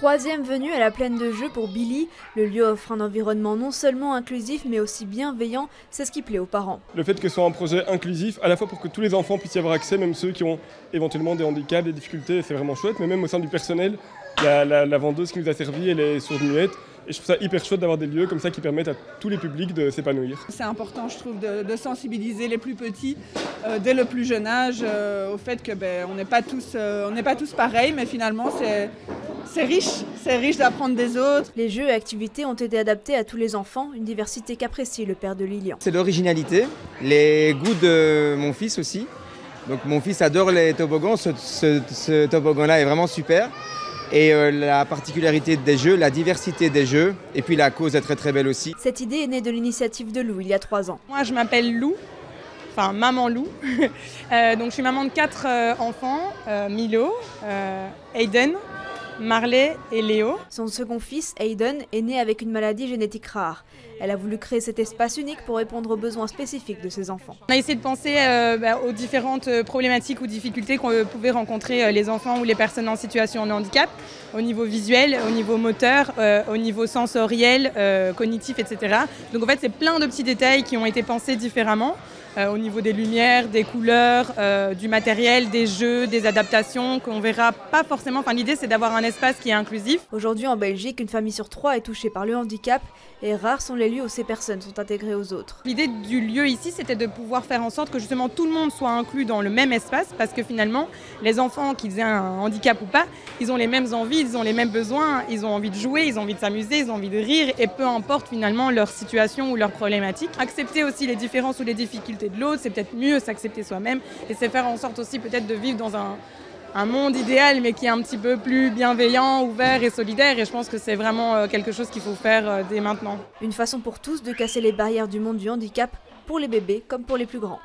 Troisième venue à la plaine de jeux pour Billy. Le lieu offre un environnement non seulement inclusif mais aussi bienveillant, c'est ce qui plaît aux parents. Le fait que ce soit un projet inclusif, à la fois pour que tous les enfants puissent y avoir accès, même ceux qui ont éventuellement des handicaps, des difficultés, c'est vraiment chouette, mais même au sein du personnel, la vendeuse qui nous a servi, elle est sourde-muette. Et je trouve ça hyper chouette d'avoir des lieux comme ça qui permettent à tous les publics de s'épanouir. C'est important, je trouve, de sensibiliser les plus petits dès le plus jeune âge au fait que on n'est pas tous pareils, mais finalement c'est riche d'apprendre des autres. Les jeux et activités ont été adaptés à tous les enfants, une diversité qu'apprécie le père de Lilian. C'est l'originalité, les goûts de mon fils aussi. Donc mon fils adore les toboggans, ce toboggan-là est vraiment super. Et la particularité des jeux, la diversité des jeux, et puis la cause est très très belle aussi. Cette idée est née de l'initiative de Lou il y a 3 ans. Moi je m'appelle Lou, enfin maman Lou. Donc je suis maman de 4 enfants, Milo, Aiden, Marley et Léo. Son second fils, Aiden, est né avec une maladie génétique rare. Elle a voulu créer cet espace unique pour répondre aux besoins spécifiques de ses enfants. On a essayé de penser aux différentes problématiques ou difficultés qu'on pouvait rencontrer les enfants ou les personnes en situation de handicap, au niveau visuel, au niveau moteur, au niveau sensoriel, cognitif, etc. Donc en fait c'est plein de petits détails qui ont été pensés différemment. Au niveau des lumières, des couleurs, du matériel, des jeux, des adaptations qu'on verra pas forcément. Enfin, l'idée, c'est d'avoir un espace qui est inclusif. Aujourd'hui, en Belgique, une famille sur 3 est touchée par le handicap et rares sont les lieux où ces personnes sont intégrées aux autres. L'idée du lieu ici, c'était de pouvoir faire en sorte que justement tout le monde soit inclus dans le même espace parce que finalement, les enfants, qu'ils aient un handicap ou pas, ils ont les mêmes envies, ils ont les mêmes besoins, ils ont envie de jouer, ils ont envie de s'amuser, ils ont envie de rire et peu importe finalement leur situation ou leur problématique. Accepter aussi les différences ou les difficultés de l'autre, c'est peut-être mieux s'accepter soi-même et c'est faire en sorte aussi peut-être de vivre dans un monde idéal mais qui est un petit peu plus bienveillant, ouvert et solidaire et je pense que c'est vraiment quelque chose qu'il faut faire dès maintenant. Une façon pour tous de casser les barrières du monde du handicap, pour les bébés comme pour les plus grands.